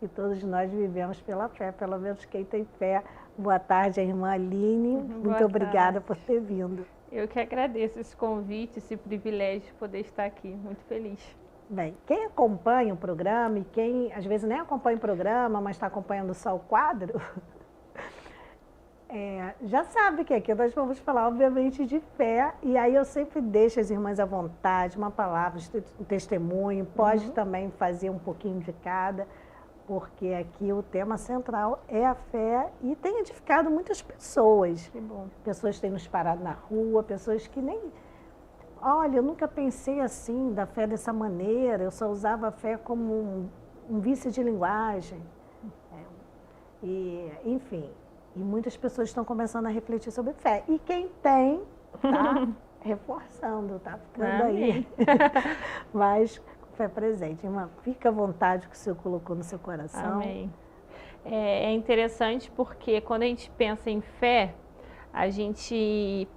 e todos nós vivemos pela fé, pelo menos quem tem fé. Boa tarde, irmã Aline, muito obrigada por ter vindo. Eu que agradeço esse convite, esse privilégio de poder estar aqui, muito feliz. Bem, quem acompanha o programa e quem às vezes nem acompanha o programa, mas está acompanhando só o quadro, já sabe que aqui nós vamos falar, obviamente, de fé, e aí eu sempre deixo as irmãs à vontade, uma palavra, um testemunho, pode também fazer um pouquinho de cada, porque aqui o tema central é a fé e tem edificado muitas pessoas. Que bom. Pessoas têm nos parado na rua, pessoas que nem... Olha, eu nunca pensei assim, da fé dessa maneira, eu só usava a fé como um vício de linguagem. Enfim, e muitas pessoas estão começando a refletir sobre fé. E quem tem, tá reforçando, tá ficando aí. Mas fé presente. Irmã, fica à vontade que o Senhor colocou no seu coração. Amém. É interessante porque quando a gente pensa em fé,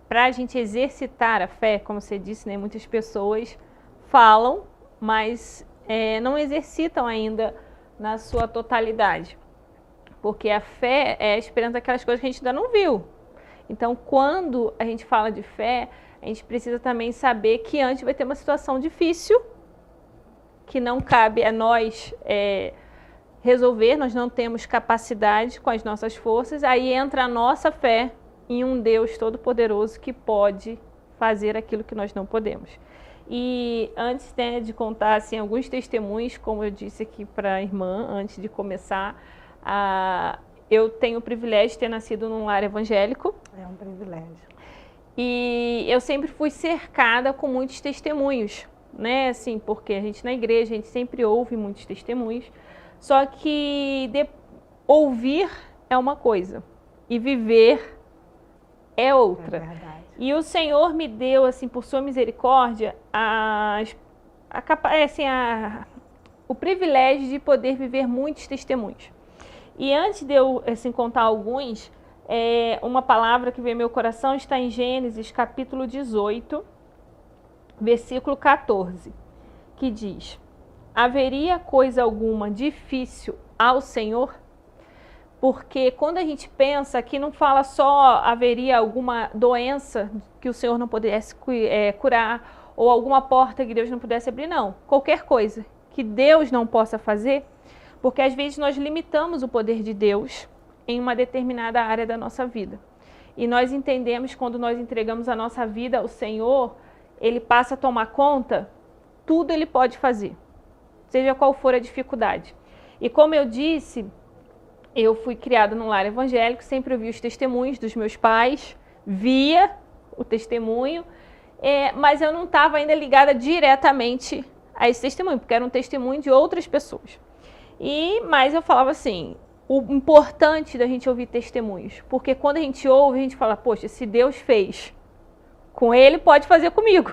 para a gente exercitar a fé, como você disse, né, muitas pessoas falam, mas não exercitam ainda na sua totalidade. Porque a fé é a esperança daquelas coisas que a gente ainda não viu. Então, quando a gente fala de fé, a gente precisa também saber que antes vai ter uma situação difícil, que não cabe a nós resolver, nós não temos capacidade com as nossas forças, aí entra a nossa fé em um Deus Todo-Poderoso que pode fazer aquilo que nós não podemos. E antes, né, de contar assim, alguns testemunhos, como eu disse aqui para a irmã, antes de começar, eu tenho o privilégio de ter nascido num lar evangélico. É um privilégio. E eu sempre fui cercada com muitos testemunhos, né? Assim, porque a gente na igreja, a gente sempre ouve muitos testemunhos. Só que ouvir é uma coisa e viver é outra. É verdade. E o Senhor me deu, assim, por sua misericórdia, o privilégio de poder viver muitos testemunhos. E antes de eu assim, contar alguns, uma palavra que veio ao meu coração está em Gênesis, capítulo 18, versículo 14, que diz: haveria coisa alguma difícil ao Senhor? Porque quando a gente pensa que não fala só haveria alguma doença que o Senhor não pudesse curar, ou alguma porta que Deus não pudesse abrir, não. Qualquer coisa que Deus não possa fazer, porque às vezes nós limitamos o poder de Deus em uma determinada área da nossa vida. E nós entendemos, quando nós entregamos a nossa vida ao Senhor, Ele passa a tomar conta, tudo Ele pode fazer, seja qual for a dificuldade. E como eu disse, eu fui criada num lar evangélico, sempre ouvi os testemunhos dos meus pais, via o testemunho, mas eu não estava ainda ligada diretamente a esse testemunho, porque era um testemunho de outras pessoas. Mas eu falava assim, o importante da gente ouvir testemunhos, porque quando a gente ouve, a gente fala, poxa, se Deus fez com ele, pode fazer comigo.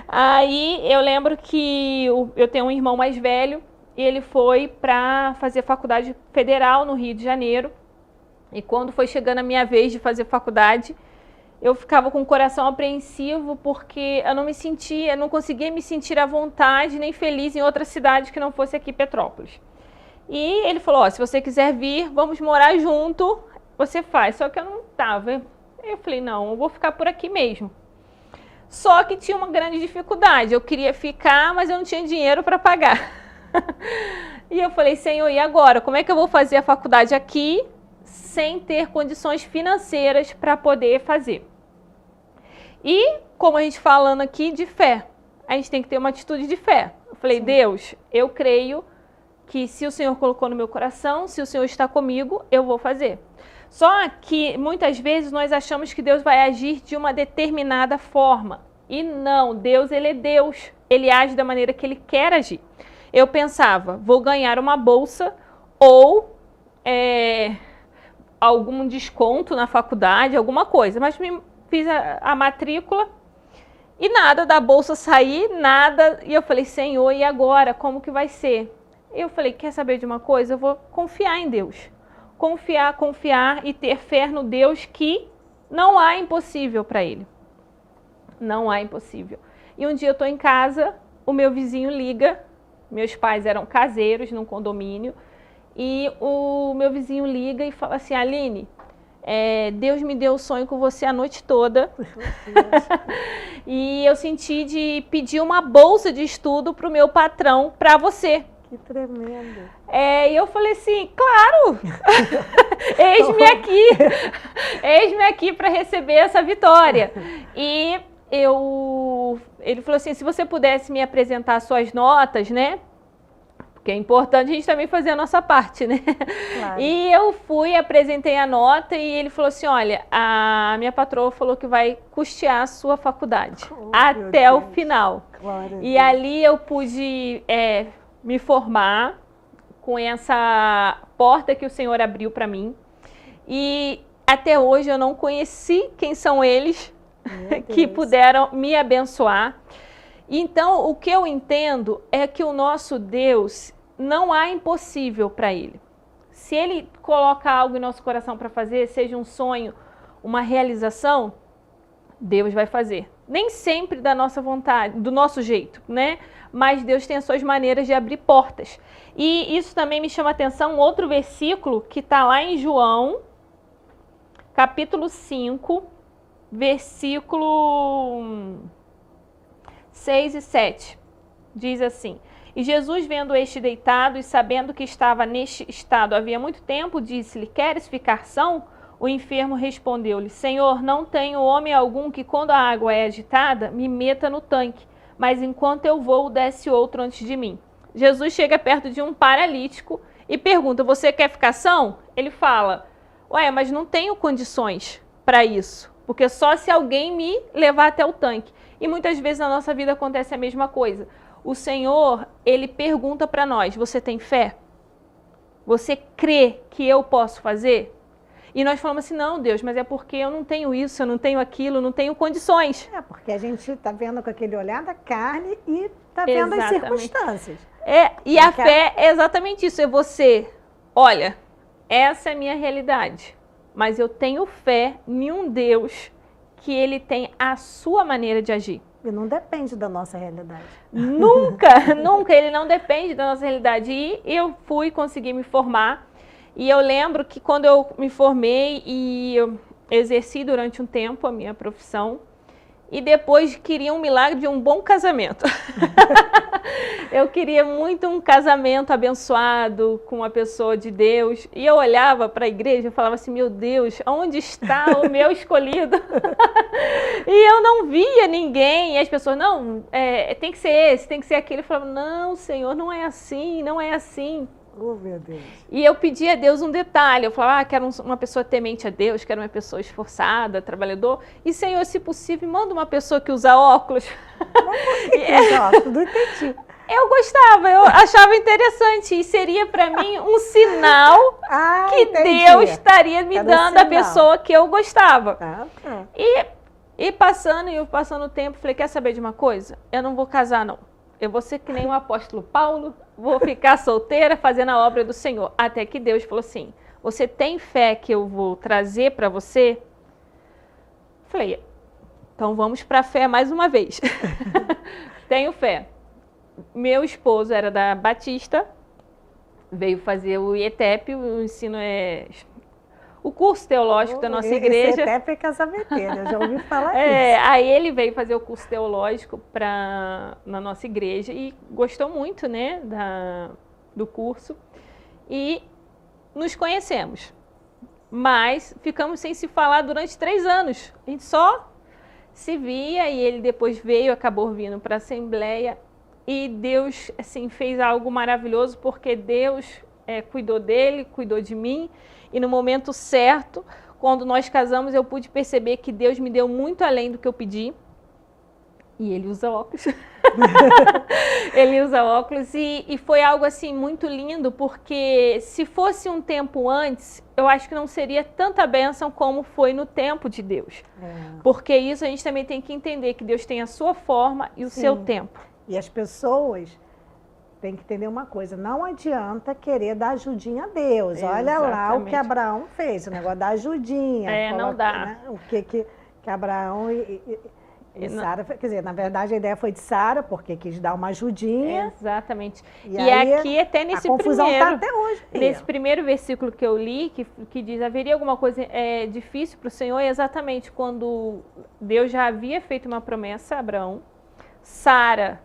Aí eu lembro que eu tenho um irmão mais velho, e ele foi para fazer faculdade federal no Rio de Janeiro, e quando foi chegando a minha vez de fazer faculdade, eu ficava com o coração apreensivo, porque eu não conseguia me sentir à vontade nem feliz em outra cidade que não fosse aqui Petrópolis. E ele falou, se você quiser vir, vamos morar junto, você faz. Só que eu não estava. Eu falei, não, eu vou ficar por aqui mesmo. Só que tinha uma grande dificuldade, eu queria ficar, mas eu não tinha dinheiro para pagar. E eu falei, Senhor, e agora? Como é que eu vou fazer a faculdade aqui sem ter condições financeiras para poder fazer? E, como a gente falando aqui de fé, a gente tem que ter uma atitude de fé. Eu falei, sim, Deus, eu creio que se o Senhor colocou no meu coração, se o Senhor está comigo, eu vou fazer. Só que, muitas vezes, nós achamos que Deus vai agir de uma determinada forma. E não, Deus, Ele é Deus. Ele age da maneira que Ele quer agir. Eu pensava, vou ganhar uma bolsa ou algum desconto na faculdade, alguma coisa. Mas fiz a matrícula e nada da bolsa sair, nada. E eu falei, Senhor, e agora? Como que vai ser? Eu falei, quer saber de uma coisa? Eu vou confiar em Deus. Confiar e ter fé no Deus que não há impossível para Ele. Não há impossível. E um dia eu estou em casa, o meu vizinho liga, Meus pais eram caseiros num condomínio. E o meu vizinho liga e fala assim, Aline, Deus me deu o sonho com você a noite toda. E eu senti de pedir uma bolsa de estudo para o meu patrão, para você. Que tremendo. E eu falei assim, claro, eis-me aqui para receber essa vitória. E ele falou assim, se você pudesse me apresentar suas notas, né? Porque é importante a gente também fazer a nossa parte, né? Claro. E eu fui, apresentei a nota e ele falou assim, olha, a minha patroa falou que vai custear a sua faculdade até o final. Glória e ali eu pude me formar com essa porta que o Senhor abriu para mim. E até hoje eu não conheci quem são eles que puderam me abençoar. Então, o que eu entendo é que o nosso Deus, não há impossível para Ele. Se Ele coloca algo em nosso coração para fazer, seja um sonho, uma realização, Deus vai fazer. Nem sempre da nossa vontade, do nosso jeito, né? Mas Deus tem as suas maneiras de abrir portas. E isso também me chama a atenção, um outro versículo que está lá em João, capítulo 5, versículo 6 e 7, diz assim, e Jesus vendo este deitado e sabendo que estava neste estado havia muito tempo, disse-lhe, queres ficar são? O enfermo respondeu-lhe, Senhor, não tenho homem algum que quando a água é agitada, me meta no tanque, mas enquanto eu vou, desce outro antes de mim. Jesus chega perto de um paralítico e pergunta, você quer ficar são? Ele fala, ué, mas não tenho condições para isso, porque só se alguém me levar até o tanque. E muitas vezes na nossa vida acontece a mesma coisa. O Senhor, Ele pergunta para nós, você tem fé? Você crê que eu posso fazer? E nós falamos assim, não, Deus, mas é porque eu não tenho isso, eu não tenho aquilo, não tenho condições. Porque a gente está vendo com aquele olhar da carne e está vendo as circunstâncias. E a fé é exatamente isso, é você, olha, essa é a minha realidade, mas eu tenho fé em um Deus que Ele tem a sua maneira de agir. E não depende da nossa realidade. Nunca, nunca, Ele não depende da nossa realidade. E eu consegui me formar. E eu lembro que quando eu me formei e eu exerci durante um tempo a minha profissão, e depois queria um milagre de um bom casamento. Eu queria muito um casamento abençoado com uma pessoa de Deus. E eu olhava para a igreja e falava assim, meu Deus, onde está o meu escolhido? E eu não via ninguém. E as pessoas, não, tem que ser esse, tem que ser aquele. Eu falava, não, Senhor, não é assim, não é assim. Oh, meu Deus. E eu pedi a Deus um detalhe, eu falava, quero uma pessoa temente a Deus, quero uma pessoa esforçada, trabalhador, e Senhor, se possível, manda uma pessoa que usa óculos. Mas por que usa óculos? Não entendi. Eu gostava, eu achava interessante, e seria para mim um sinal que entendi. Deus estaria me dando a pessoa que eu gostava. E passando o tempo, falei, quer saber de uma coisa? Eu não vou casar, não. Eu vou ser que nem o apóstolo Paulo, vou ficar solteira fazendo a obra do Senhor. Até que Deus falou assim, você tem fé que eu vou trazer para você? Falei, então vamos para a fé mais uma vez. Tenho fé. Meu esposo era da Batista, veio fazer o IETEP, o ensino o curso teológico da nossa igreja. IETEP é casamenteiro, eu já ouvi falar isso. Aí ele veio fazer o curso teológico na nossa igreja e gostou muito, né, do curso. E nos conhecemos, mas ficamos sem se falar durante 3 anos. A gente só se via e ele depois acabou vindo para a Assembleia. E Deus, assim, fez algo maravilhoso, porque Deus cuidou dele, cuidou de mim. E no momento certo, quando nós casamos, eu pude perceber que Deus me deu muito além do que eu pedi. E ele usa óculos. Ele usa óculos e foi algo assim muito lindo, porque se fosse um tempo antes, eu acho que não seria tanta bênção como foi no tempo de Deus. Porque isso a gente também tem que entender, que Deus tem a sua forma e o seu tempo. E as pessoas têm que entender uma coisa, não adianta querer dar ajudinha a Deus. Exatamente. Olha lá o que Abraão fez, o negócio da ajudinha. Não dá. Né, o que Abraão... E Sara, quer dizer, na verdade a ideia foi de Sara, porque quis dar uma ajudinha. Exatamente. E aí, aqui até nesse a confusão primeiro, tá até hoje. Nesse primeiro versículo que eu li, que diz, haveria alguma coisa difícil para o Senhor, é exatamente quando Deus já havia feito uma promessa a Abraão. Sara,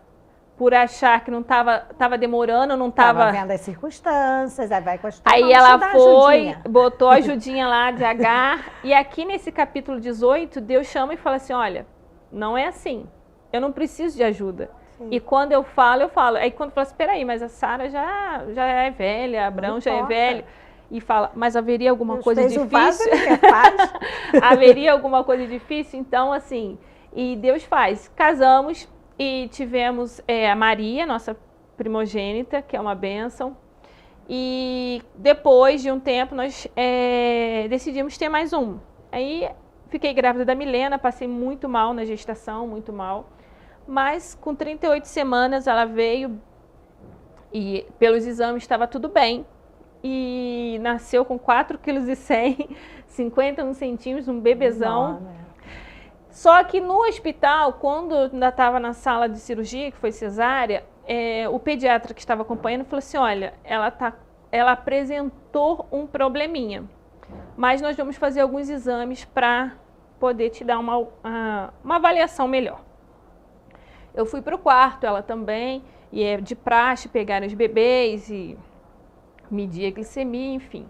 por achar que não estava demorando, não estava... Estava vendo as circunstâncias, aí vai com a história. Aí ela foi, botou a ajudinha lá de Agar, e aqui nesse capítulo 18, Deus chama e fala assim, olha, não é assim, eu não preciso de ajuda. Sim. E quando eu falo, eu falo. Aí quando fala, espera aí, mas a Sara já é velha, Abraão já é velho. E fala, mas haveria alguma coisa difícil? Haveria alguma coisa difícil? Então, assim, e Deus faz. Casamos e tivemos a Maria, nossa primogênita, que é uma bênção. E depois de um tempo, nós decidimos ter mais um. Aí fiquei grávida da Milena, passei muito mal na gestação, muito mal. Mas com 38 semanas ela veio e pelos exames estava tudo bem. E nasceu com 4,1 kg, 51 centímetros, um bebezão. Só que no hospital, quando ainda estava na sala de cirurgia, que foi cesárea, o pediatra que estava acompanhando falou assim, olha, ela apresentou um probleminha. Mas nós vamos fazer alguns exames para poder te dar uma avaliação melhor. Eu fui para o quarto, ela também, e é de praxe pegar os bebês e medir a glicemia, enfim.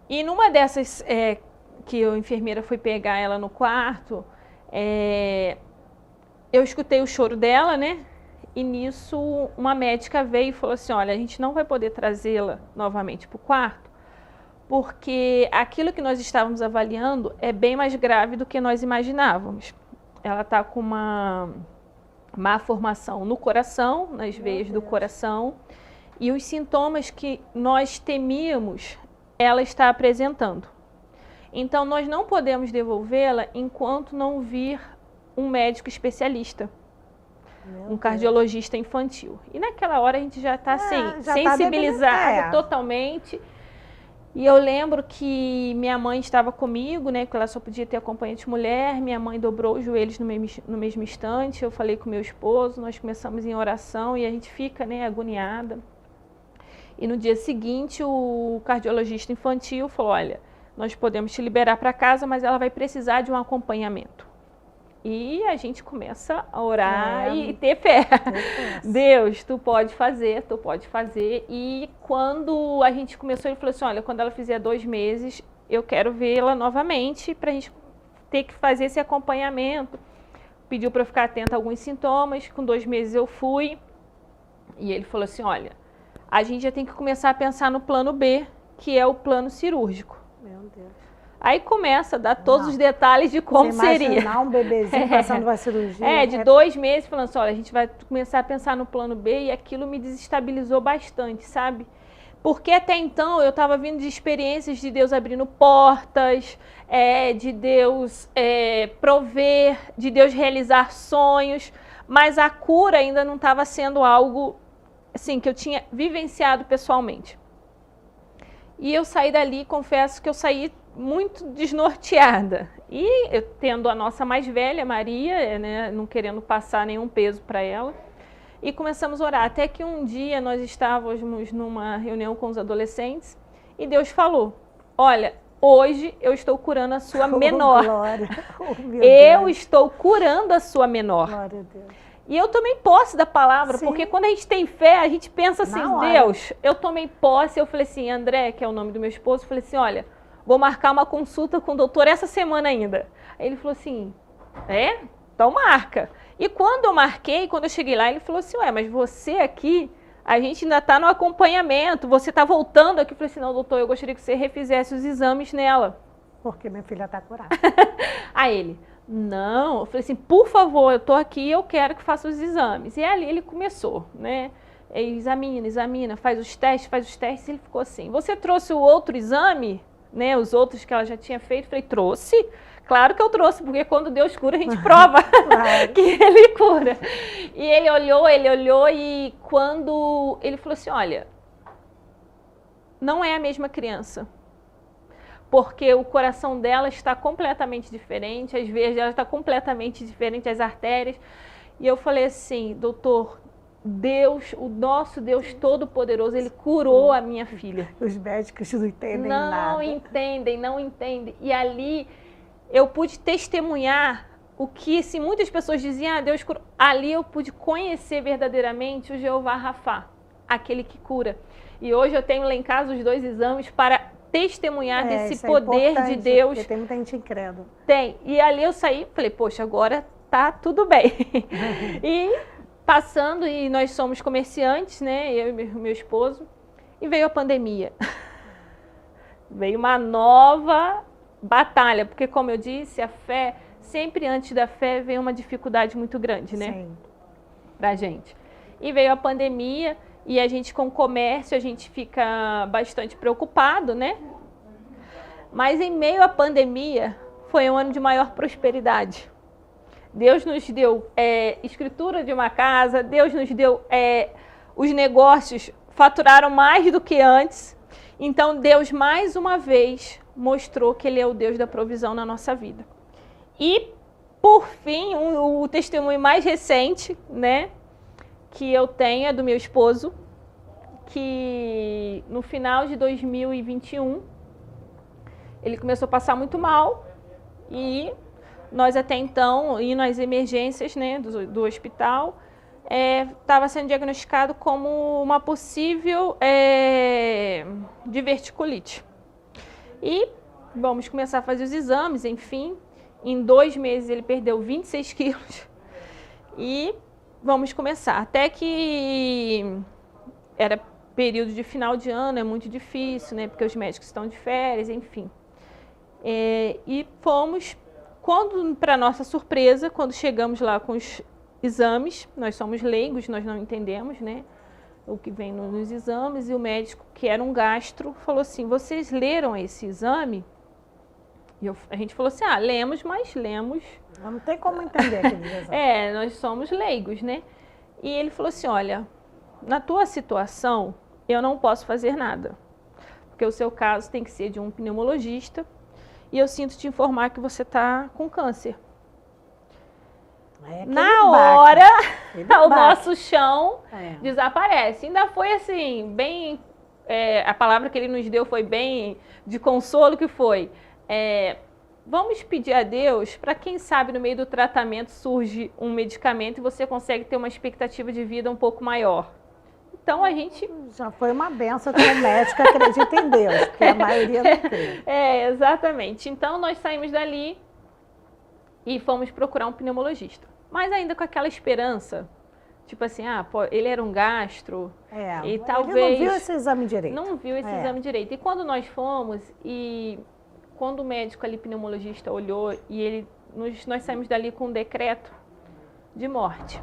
E numa dessas que a enfermeira foi pegar ela no quarto, eu escutei o choro dela, né? E nisso uma médica veio e falou assim, olha, a gente não vai poder trazê-la novamente para o quarto, porque aquilo que nós estávamos avaliando é bem mais grave do que nós imaginávamos. Ela está com uma má formação no coração, nas veias do coração, e os sintomas que nós temíamos, ela está apresentando. Então, nós não podemos devolvê-la enquanto não vir um médico especialista, um cardiologista infantil. E naquela hora a gente já está assim, sensibilizada totalmente. E eu lembro que minha mãe estava comigo, né, porque ela só podia ter acompanhante mulher, minha mãe dobrou os joelhos no mesmo instante, eu falei com meu esposo, nós começamos em oração e a gente fica, né, agoniada. E no dia seguinte o cardiologista infantil falou, olha, nós podemos te liberar para casa, mas ela vai precisar de um acompanhamento. E a gente começa a orar e ter fé. Deus, tu pode fazer, tu pode fazer. E quando a gente começou, ele falou assim, olha, quando ela fizer 2 meses, eu quero vê-la novamente para a gente ter que fazer esse acompanhamento. Pediu para eu ficar atenta a alguns sintomas, com 2 meses eu fui. E ele falou assim, olha, a gente já tem que começar a pensar no plano B, que é o plano cirúrgico. Meu Deus. Aí começa a dar todos os detalhes de como seria. Imaginar um bebezinho passando uma cirurgia. De 2 meses, falando assim, olha, a gente vai começar a pensar no plano B, e aquilo me desestabilizou bastante, sabe? Porque até então eu estava vindo de experiências de Deus abrindo portas, de Deus prover, de Deus realizar sonhos, mas a cura ainda não estava sendo algo assim, que eu tinha vivenciado pessoalmente. E eu saí dali, confesso que eu saí muito desnorteada. E eu tendo a nossa mais velha, Maria, né, não querendo passar nenhum peso para ela, e começamos a orar. Até que um dia nós estávamos numa reunião com os adolescentes e Deus falou, olha, hoje eu estou curando a sua menor. Glória. Eu estou curando a sua menor. Glória a Deus. E eu tomei posse da palavra, porque quando a gente tem fé, a gente pensa assim, Deus, eu tomei posse, eu falei assim, André, que é o nome do meu esposo, eu falei assim, olha, vou marcar uma consulta com o doutor essa semana ainda. Aí ele falou assim, então marca. E quando eu marquei, quando eu cheguei lá, ele falou assim, ué, mas você aqui, a gente ainda está no acompanhamento, você está voltando aqui. Eu falei assim, não, doutor, eu gostaria que você refizesse os exames nela. Porque minha filha está curada. Aí ele, não, eu falei assim, por favor, eu estou aqui, eu quero que faça os exames. E ali ele começou, né? Examina, faz os testes, e ele ficou assim, você trouxe o outro exame, né? Os outros que ela já tinha feito? Eu falei, trouxe? Claro que eu trouxe, porque quando Deus cura, a gente prova que Ele cura. E ele olhou e quando ele falou assim, olha, não é a mesma criança. porque o coração dela está completamente diferente, as veias dela estão completamente diferentes, as artérias. E eu falei assim, doutor, Deus, o nosso Deus Todo-Poderoso, Ele curou a minha filha. Os médicos não entendem nada. Não entendem. E ali eu pude testemunhar o que, se muitas pessoas diziam, ah, Deus curou, ali eu pude conhecer verdadeiramente o Jeová Rafá, aquele que cura. E hoje eu tenho lá em casa os 2 exames para testemunhar desse poder de Deus. Porque tem muita gente incrédula. Tem. E ali eu saí, falei, poxa, agora tá tudo bem. E passando, e nós somos comerciantes, né? Eu e meu esposo. E veio a pandemia. Veio uma nova batalha, porque como eu disse, a fé, sempre antes da fé vem uma dificuldade muito grande, né? Sim. Pra gente. E veio a pandemia, e a gente com o comércio, a gente fica bastante preocupado, né? Mas em meio à pandemia, foi um ano de maior prosperidade. Deus nos deu escritura de uma casa, Deus nos deu os negócios, faturaram mais do que antes. Então Deus mais uma vez mostrou que Ele é o Deus da provisão na nossa vida. E por fim, o testemunho mais recente, né, que eu tenho é do meu esposo, que no final de 2021 ele começou a passar muito mal e nós até então, indo às emergências, né, do hospital, estava sendo diagnosticado como uma possível diverticulite. E vamos começar a fazer os exames, enfim. Em 2 meses ele perdeu 26 quilos. E vamos começar. Até que era período de final de ano, é muito difícil, né, porque os médicos estão de férias, enfim. E fomos... Quando, para nossa surpresa, quando chegamos lá com os exames, nós somos leigos, nós não entendemos, né, o que vem nos exames, e o médico, que era um gastro, falou assim, vocês leram esse exame? E a gente falou assim, lemos, mas lemos... Não tem como entender aquele exame. Nós somos leigos, né? E ele falou assim, olha, na tua situação, eu não posso fazer nada, porque o seu caso tem que ser de um pneumologista, e eu sinto te informar que você está com câncer. Na hora, o nosso chão desaparece. Ainda foi assim, bem... a palavra que ele nos deu foi bem de consolo, que foi... vamos pedir a Deus para quem sabe no meio do tratamento surge um medicamento e você consegue ter uma expectativa de vida um pouco maior. Então a gente... Já foi uma benção que o médico acredita em Deus, porque a maioria não crê. Exatamente. Então nós saímos dali e fomos procurar um pneumologista. Mas ainda com aquela esperança, tipo assim, ele era um gastro, e talvez... Ele não viu esse exame direito. Não viu esse exame direito. E quando nós fomos, e quando o médico ali, pneumologista, olhou, e nós saímos dali com um decreto de morte.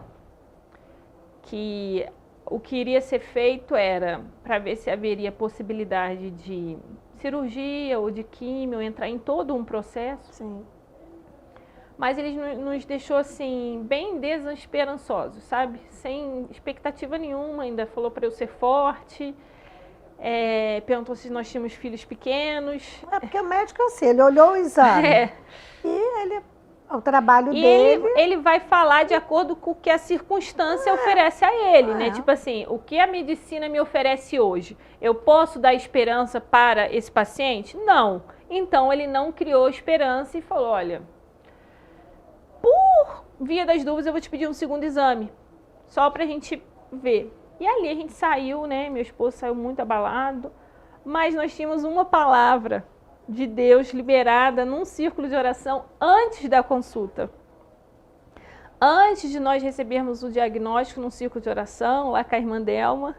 Que o que iria ser feito era para ver se haveria possibilidade de cirurgia ou de químio, entrar em todo um processo. Sim. Mas ele nos deixou assim, bem desesperançosos, sabe? Sem expectativa nenhuma, ainda falou para eu ser forte, perguntou se nós tínhamos filhos pequenos. Porque o médico assim, ele olhou o exame e o trabalho dele... Ele vai falar de acordo com o que a circunstância oferece a ele, né? Tipo assim, o que a medicina me oferece hoje? Eu posso dar esperança para esse paciente? Não. Então, ele não criou esperança e falou, olha, por via das dúvidas, eu vou te pedir um segundo exame, só pra gente ver. E ali a gente saiu, né? Meu esposo saiu muito abalado, mas nós tínhamos uma palavra de Deus liberada num círculo de oração antes da consulta. Antes de nós recebermos o diagnóstico num círculo de oração, lá com a irmã Delma,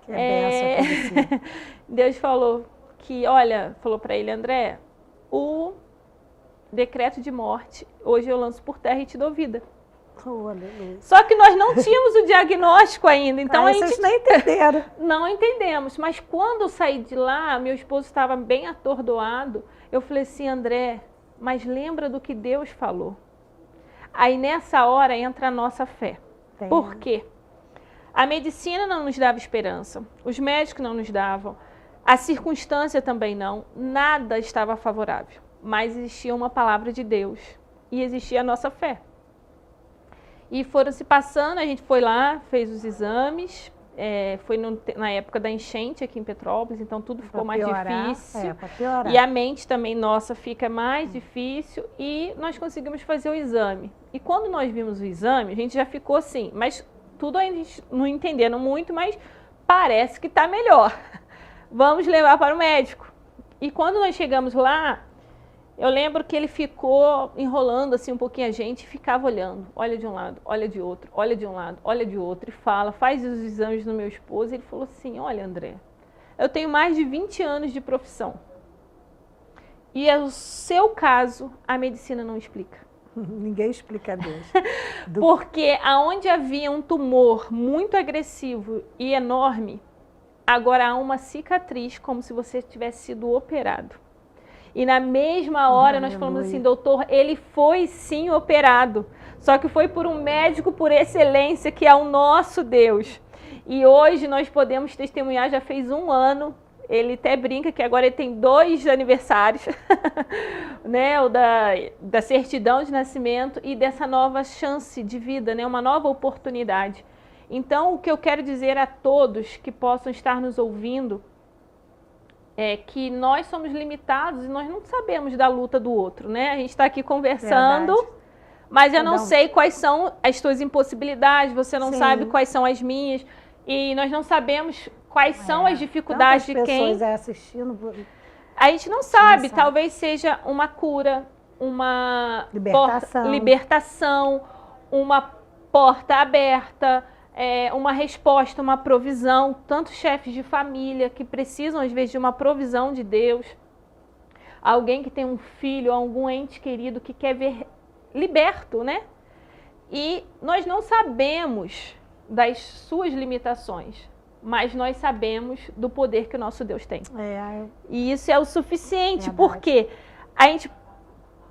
que benção, Deus falou que, olha, falou para ele, André, o decreto de morte, hoje eu lanço por terra e te dou vida. Aleluia. Só que nós não tínhamos o diagnóstico ainda, então a gente... Vocês nem entenderam. Não entendemos, mas quando eu saí de lá, meu esposo estava bem atordoado, eu falei assim, André, mas lembra do que Deus falou. Aí nessa hora entra a nossa fé. Por quê? A medicina não nos dava esperança, os médicos não nos davam, A circunstância também não, nada estava favorável, mas existia uma palavra de Deus e existia a nossa fé. E foram se passando, a gente foi lá, fez os exames, foi na época da enchente aqui em Petrópolis, então tudo ficou mais difícil. Para piorar. E a mente também nossa fica mais difícil e nós conseguimos fazer o exame. E quando nós vimos o exame, a gente já ficou assim, mas tudo ainda não entendendo muito, mas parece que está melhor. Vamos levar para o médico. E quando nós chegamos lá, eu lembro que ele ficou enrolando assim um pouquinho a gente e ficava olhando. Olha de um lado, olha de outro, olha de um lado, olha de outro. E faz os exames no meu esposo. Ele falou assim, olha André, eu tenho mais de 20 anos de profissão. E é o seu caso, a medicina não explica. Ninguém explica Deus. Porque aonde havia um tumor muito agressivo e enorme, agora há uma cicatriz como se você tivesse sido operado. E na mesma hora nós falamos assim, doutor, ele foi sim operado, só que foi por um médico por excelência, que é o nosso Deus. E hoje nós podemos testemunhar, já fez 1 ano, ele até brinca que agora ele tem 2 aniversários, né, o da certidão de nascimento e dessa nova chance de vida, né, uma nova oportunidade. Então, o que eu quero dizer a todos que possam estar nos ouvindo é que nós somos limitados e nós não sabemos da luta do outro, né? A gente está aqui conversando, mas eu não sei quais são as tuas impossibilidades, você não sabe quais são as minhas, e nós não sabemos quais são as dificuldades de quem... assistindo... A gente não sabe, talvez seja uma cura, uma libertação, uma porta aberta, uma resposta, uma provisão, tantos chefes de família que precisam às vezes de uma provisão de Deus, alguém que tem um filho, algum ente querido que quer ver liberto, né? E nós não sabemos das suas limitações, mas nós sabemos do poder que o nosso Deus tem. E isso é o suficiente, porque a gente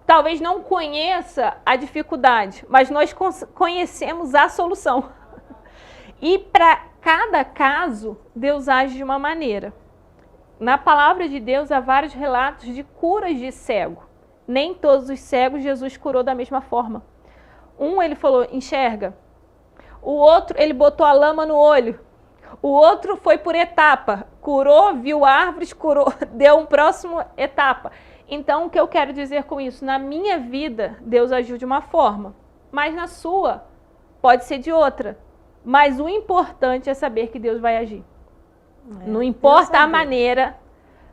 talvez não conheça a dificuldade, mas nós conhecemos a solução. E para cada caso, Deus age de uma maneira. Na palavra de Deus há vários relatos de curas de cego. Nem todos os cegos Jesus curou da mesma forma. Um ele falou, enxerga. O outro ele botou a lama no olho. O outro foi por etapa. Curou, viu árvores, curou, deu uma próxima etapa. Então o que eu quero dizer com isso? Na minha vida, Deus agiu de uma forma. Mas na sua, pode ser de outra. Mas o importante é saber que Deus vai agir. Não importa a maneira,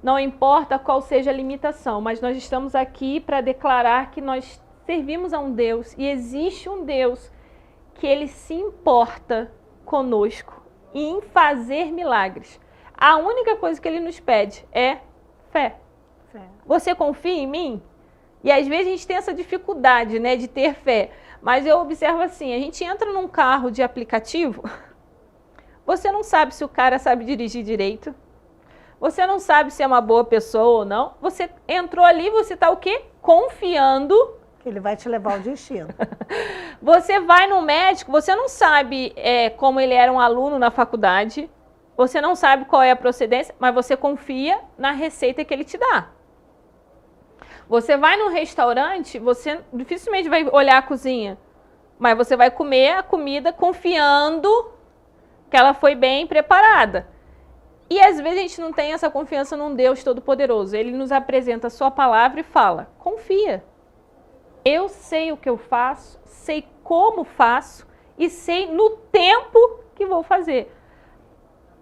não importa qual seja a limitação, mas nós estamos aqui para declarar que nós servimos a um Deus e existe um Deus que ele se importa conosco em fazer milagres. A única coisa que ele nos pede é fé. Você confia em mim? E às vezes a gente tem essa dificuldade, né, de ter fé. Mas eu observo assim, a gente entra num carro de aplicativo, você não sabe se o cara sabe dirigir direito, você não sabe se é uma boa pessoa ou não, você entrou ali, você está o quê? Confiando. Que ele vai te levar ao destino. Você vai no médico, você não sabe como ele era um aluno na faculdade, você não sabe qual é a procedência, mas você confia na receita que ele te dá. Você vai num restaurante, você dificilmente vai olhar a cozinha, mas você vai comer a comida confiando que ela foi bem preparada. E às vezes a gente não tem essa confiança num Deus Todo-Poderoso. Ele nos apresenta a sua palavra e fala, confia. Eu sei o que eu faço, sei como faço e sei no tempo que vou fazer.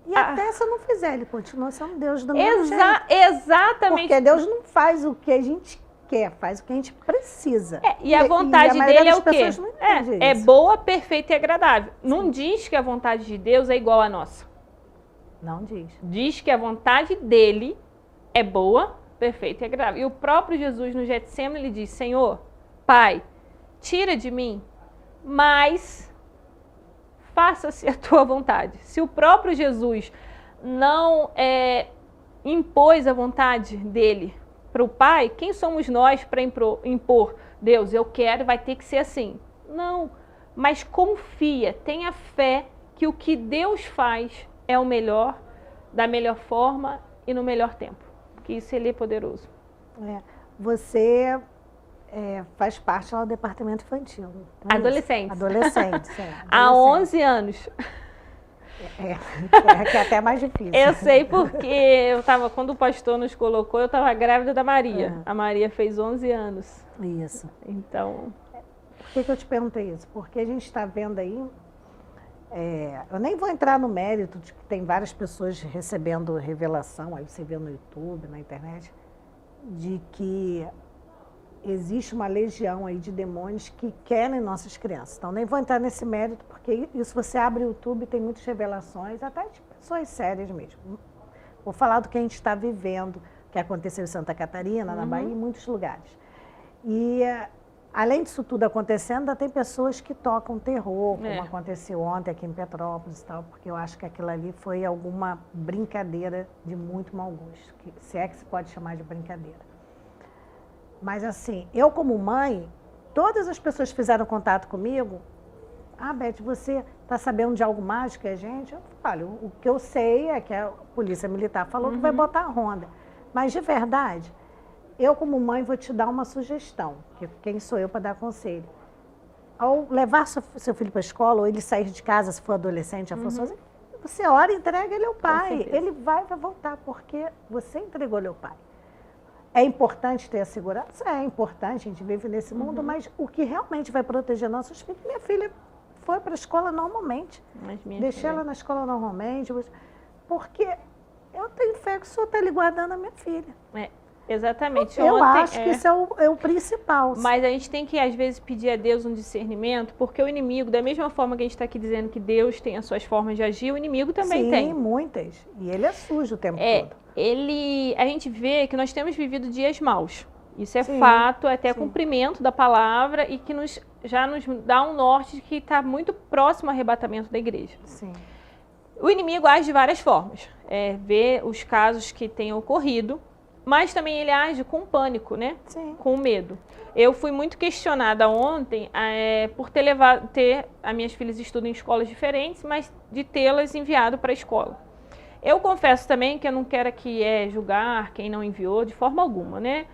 E até se eu não fizer, ele continua sendo Deus do mesmo jeito. Exatamente. Porque Deus não faz o que a gente quer, faz o que a gente precisa. E a vontade dele é o quê? É isso. Boa, perfeita e agradável. Não diz que a vontade de Deus é igual à nossa. Não diz. Diz que a vontade dele é boa, perfeita e agradável. E o próprio Jesus no Getsêmani, ele diz, Senhor, Pai, tira de mim, mas faça-se a tua vontade. Se o próprio Jesus não impôs a vontade dele para o Pai, quem somos nós para impor? Deus, eu quero, vai ter que ser assim. Não, mas confia, tenha fé que o que Deus faz é o melhor, da melhor forma e no melhor tempo. Porque isso ele é poderoso. Você faz parte lá do departamento infantil. Adolescentes. Adolescentes, Há 11 anos. Que é até mais difícil. Eu sei porque quando o pastor nos colocou, eu estava grávida da Maria. A Maria fez 11 anos. Isso. Então... Por que eu te perguntei isso? Porque a gente está vendo aí, eu nem vou entrar no mérito de que tem várias pessoas recebendo revelação, aí você vê no YouTube, na internet, de que existe uma legião aí de demônios que querem nossas crianças. Então, nem vou entrar nesse mérito, porque isso você abre o YouTube, tem muitas revelações, até de pessoas sérias mesmo. Vou falar do que a gente está vivendo, que aconteceu em Santa Catarina, na Bahia, em muitos lugares. E, além disso tudo acontecendo, ainda tem pessoas que tocam terror, como aconteceu ontem aqui em Petrópolis e tal, porque eu acho que aquilo ali foi alguma brincadeira de muito mau gosto, se é que se pode chamar de brincadeira. Mas assim, eu como mãe, todas as pessoas que fizeram contato comigo, Beth, você está sabendo de algo mais que a gente? Eu falo, o que eu sei é que a polícia militar falou que vai botar a ronda. Mas de verdade, eu como mãe vou te dar uma sugestão, que quem sou eu para dar conselho. Ao levar seu filho para a escola, ou ele sair de casa, se for adolescente, já for sozinho, você ora e entrega ele ao pai. Ele vai voltar, porque você entregou ele ao pai. É importante ter a segurança? É importante, a gente vive nesse mundo, mas o que realmente vai proteger nossos filhos? Minha filha foi para a escola normalmente. Deixei ela na escola normalmente, porque eu tenho fé que o Senhor está ali guardando a minha filha. Exatamente. Eu acho que isso é o principal. Mas a gente tem que, às vezes, pedir a Deus um discernimento, porque o inimigo, da mesma forma que a gente está aqui dizendo que Deus tem as suas formas de agir, o inimigo também tem. Sim, muitas. E ele é sujo o tempo todo. A gente vê que nós temos vivido dias maus. Isso é fato, é até cumprimento da palavra e que já nos dá um norte de que está muito próximo ao arrebatamento da igreja. Sim. O inimigo age de várias formas. Vê os casos que têm ocorrido, mas também ele age com pânico, né? Sim. Com medo. Eu fui muito questionada ontem por ter as minhas filhas estudam em escolas diferentes, mas de tê-las enviado para a escola. Eu confesso também que eu não quero aqui julgar quem não enviou de forma alguma, né?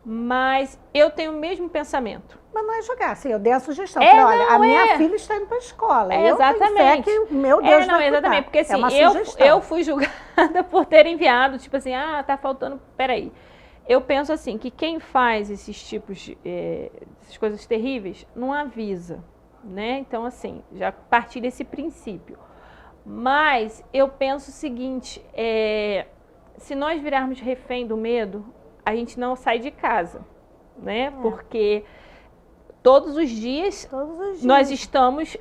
Mas eu tenho o mesmo pensamento. Mas não é julgar, assim, eu dei a sugestão. Olha, a minha filha está indo para a escola. Exatamente. Eu tenho fé que, meu Deus, vai exatamente, porque assim, eu fui julgada por ter enviado, tipo assim, tá faltando, peraí. Eu penso assim, que quem faz esses tipos de, essas coisas terríveis, não avisa, né? Então, assim, já partir desse princípio. Mas eu penso o seguinte, se nós virarmos refém do medo, a gente não sai de casa, né? Porque todos os dias nós estamos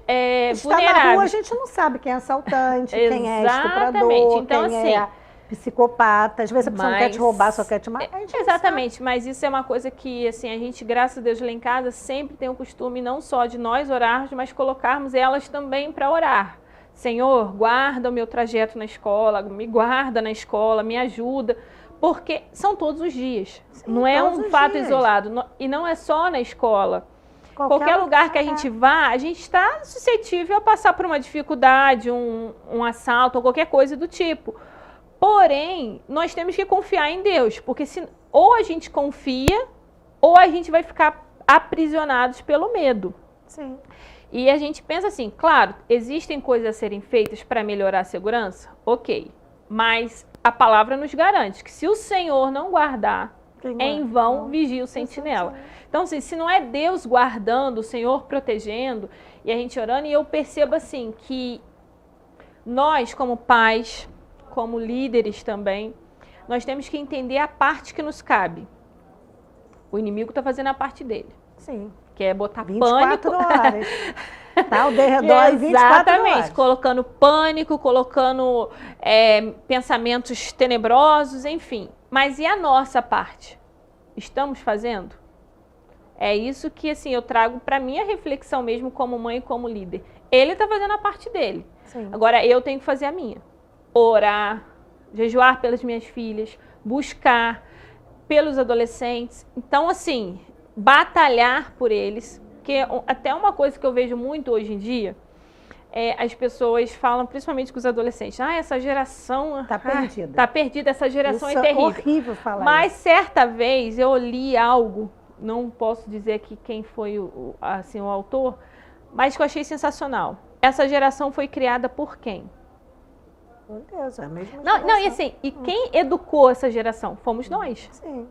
vulneráveis. Na rua, a gente não sabe quem é assaltante, quem é estuprador, então, quem é psicopata. Às vezes a pessoa não quer te roubar, só quer te matar. Exatamente, mas isso é uma coisa que assim, a gente, graças a Deus, lá em casa, sempre tem o costume não só de nós orarmos, mas colocarmos elas também para orar. Senhor, guarda o meu trajeto na escola, me guarda na escola, me ajuda. Porque são todos os dias, não é um fato isolado. E não é só na escola. Qualquer lugar que a gente vá, a gente está suscetível a passar por uma dificuldade, um assalto ou qualquer coisa do tipo. Porém, nós temos que confiar em Deus, porque ou a gente confia ou a gente vai ficar aprisionados pelo medo. Sim. E a gente pensa assim, claro, existem coisas a serem feitas para melhorar a segurança? Ok, mas a palavra nos garante que se o Senhor não guardar, em vão vigia o sentinela. Então, assim, se não é Deus guardando, o Senhor protegendo, e a gente orando, e eu percebo assim que nós, como pais, como líderes também, nós temos que entender a parte que nos cabe. O inimigo está fazendo a parte dele. Sim. Que é botar 24 pânico. horas. Tá ao redor 24 horas. Colocando pânico, colocando pensamentos tenebrosos, enfim. Mas e a nossa parte? Estamos fazendo? É isso que assim, eu trago para minha reflexão mesmo como mãe e como líder. Ele está fazendo a parte dele. Sim. Agora eu tenho que fazer a minha. Orar, jejuar pelas minhas filhas, buscar pelos adolescentes. Então, assim, batalhar por eles. Porque até uma coisa que eu vejo muito hoje em dia, as pessoas falam, principalmente com os adolescentes, essa geração Tá perdida. Tá perdida, essa geração Isso é terrível. horrível falar Mas isso. certa vez eu li algo, não posso dizer aqui quem foi o autor, mas que eu achei sensacional. Essa geração foi criada por quem? Meu Deus, é a mesma Não, geração. e assim, e quem educou essa geração? Fomos nós. Sim.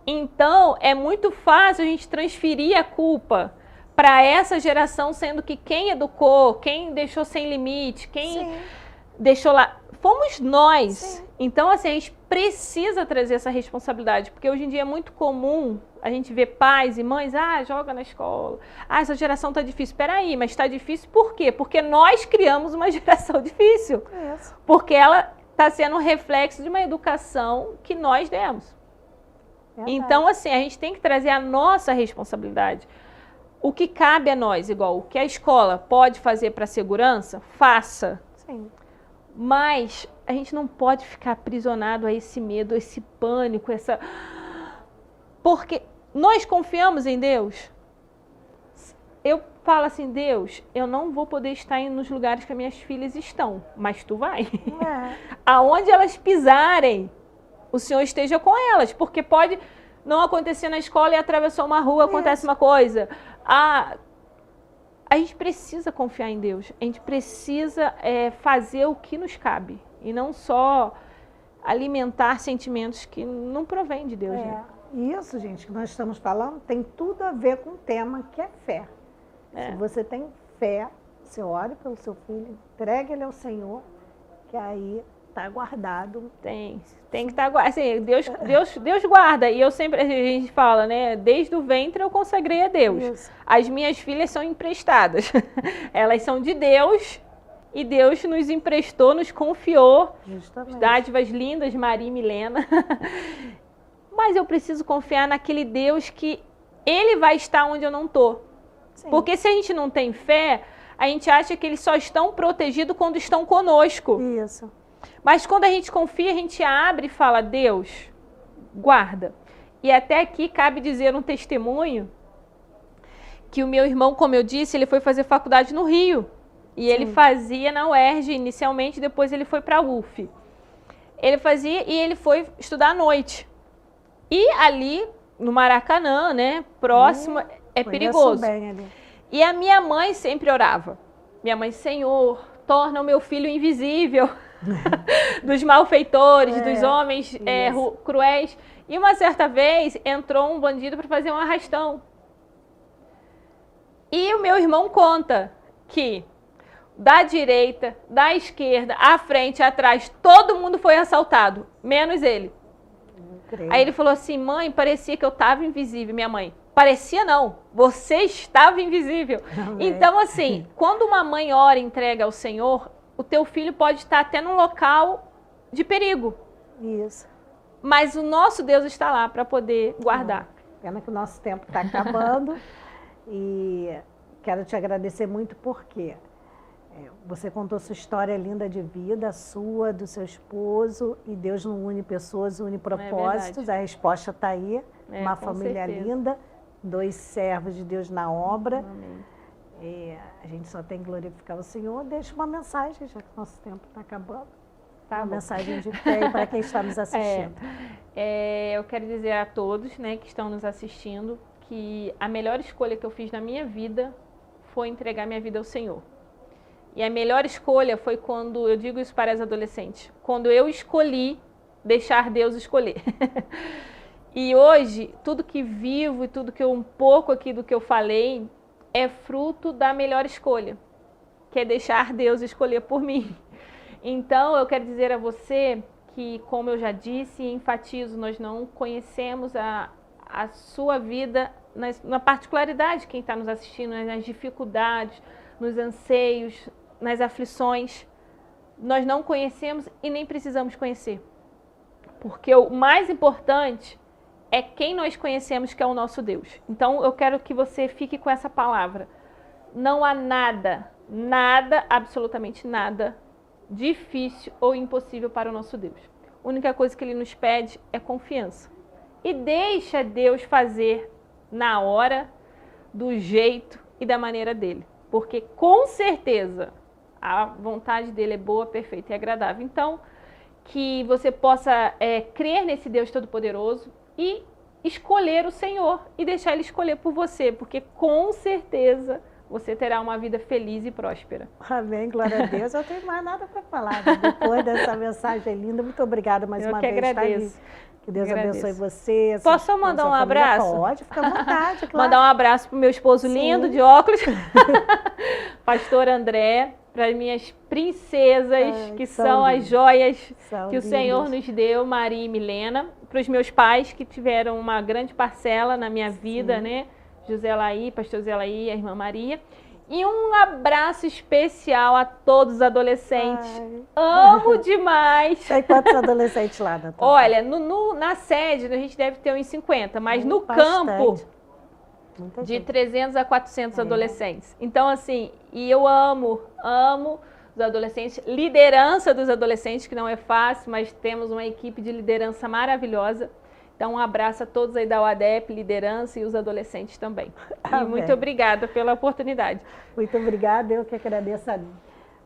Então, é muito fácil a gente transferir a culpa para essa geração, sendo que quem educou, quem deixou sem limite, quem deixou lá, fomos nós. Sim. Então, assim, a gente precisa trazer essa responsabilidade, porque hoje em dia é muito comum a gente ver pais e mães, joga na escola, essa geração tá difícil. Peraí, mas tá difícil por quê? Porque nós criamos uma geração difícil. Isso. Porque ela está sendo um reflexo de uma educação que nós demos. Verdade. Então, assim, a gente tem que trazer a nossa responsabilidade. O que cabe a nós, igual o que a escola pode fazer para a segurança, faça. Sim. Mas a gente não pode ficar aprisionado a esse medo, a esse pânico, essa... Porque nós confiamos em Deus. Eu falo assim, Deus, eu não vou poder estar nos lugares que as minhas filhas estão, mas tu vai. Aonde elas pisarem, o Senhor esteja com elas, porque pode não acontecer na escola e atravessou uma rua, acontece uma coisa. A gente precisa confiar em Deus, a gente precisa fazer o que nos cabe e não só alimentar sentimentos que não provêm de Deus. Né? Isso, gente, que nós estamos falando tem tudo a ver com o tema que é fé. Se você tem fé, você ore pelo seu filho, entregue ele ao Senhor, que aí está guardado. Tem que estar guardado. Assim, Deus guarda. E eu sempre, a gente fala, né? Desde o ventre eu consagrei a Deus. Isso. As minhas filhas são emprestadas. Elas são de Deus e Deus nos emprestou, nos confiou. Justamente. Dádivas lindas, Maria e Milena. Mas eu preciso confiar naquele Deus que Ele vai estar onde eu não estou. Porque se a gente não tem fé, a gente acha que eles só estão protegidos quando estão conosco. Isso. Mas quando a gente confia, a gente abre e fala, Deus, guarda. E até aqui cabe dizer um testemunho que o meu irmão, como eu disse, ele foi fazer faculdade no Rio. E ele fazia na UERJ inicialmente, depois ele foi para a UF. Ele fazia e ele foi estudar à noite. E ali no Maracanã, né, próximo, é perigoso. Bem ali. E a minha mãe sempre orava. Minha mãe, Senhor, torna o meu filho invisível dos malfeitores, dos homens cruéis. E uma certa vez entrou um bandido para fazer um arrastão. E o meu irmão conta que da direita, da esquerda, à frente, atrás, todo mundo foi assaltado, menos ele. Aí ele falou assim, mãe, parecia que eu estava invisível. Minha mãe, parecia não, você estava invisível. Então, assim, quando uma mãe ora e entrega ao Senhor, o teu filho pode estar até num local de perigo. Isso. Mas o nosso Deus está lá para poder guardar. Pena que o nosso tempo está acabando. E quero te agradecer muito porque você contou sua história linda de vida, sua, do seu esposo, e Deus não une pessoas, une propósitos. A resposta está aí, uma família linda, 2 servos de Deus na obra. Amém. A gente só tem que glorificar o Senhor. Deixa uma mensagem, já que o nosso tempo está acabando. Uma mensagem de fé para quem está nos assistindo. Eu quero dizer a todos, né, que estão nos assistindo que a melhor escolha que eu fiz na minha vida foi entregar minha vida ao Senhor. E a melhor escolha foi quando, eu digo isso para as adolescentes, quando eu escolhi deixar Deus escolher. E hoje, tudo que vivo e tudo que um pouco aqui do que eu falei é fruto da melhor escolha, que é deixar Deus escolher por mim. Então, eu quero dizer a você que, como eu já disse e enfatizo, nós não conhecemos a sua vida na particularidade, quem está nos assistindo, nas dificuldades, nos anseios, nas aflições. Nós não conhecemos e nem precisamos conhecer. Porque o mais importante é quem nós conhecemos, que é o nosso Deus. Então, eu quero que você fique com essa palavra. Não há nada, absolutamente nada, difícil ou impossível para o nosso Deus. A única coisa que Ele nos pede é confiança. E deixa Deus fazer na hora, do jeito e da maneira dele. Porque com certeza A vontade dele é boa, perfeita e agradável. Então, que você possa crer nesse Deus Todo-Poderoso e escolher o Senhor e deixar Ele escolher por você, porque com certeza você terá uma vida feliz e próspera. Amém, glória a Deus. Eu não tenho mais nada para falar. Depois dessa mensagem linda, muito obrigada mais uma vez. Eu que agradeço. Que Deus abençoe você. Posso só mandar um abraço? Pode, fica à vontade, claro. Mandar um abraço pro meu esposo lindo de óculos, pastor André, para as minhas princesas, que são as joias que o Senhor nos deu, Maria e Milena, para os meus pais que tiveram uma grande parcela na minha vida, né? José Laí, pastor José Laí, a irmã Maria. E um abraço especial a todos os adolescentes. Amo demais. Tem quantos adolescentes lá, Natália? Olha, na sede a gente deve ter uns 50, mas no campo de 300 a 400 adolescentes. Então, assim, e eu amo os adolescentes, liderança dos adolescentes, que não é fácil, mas temos uma equipe de liderança maravilhosa. Então, um abraço a todos aí da UADEP, liderança e os adolescentes também. E muito obrigada pela oportunidade. Muito obrigada, eu que agradeço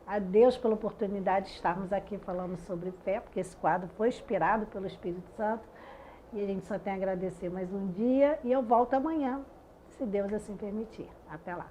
a Deus pela oportunidade de estarmos aqui falando sobre fé, porque esse quadro foi inspirado pelo Espírito Santo. E a gente só tem a agradecer mais um dia e eu volto amanhã, se Deus assim permitir. Até lá.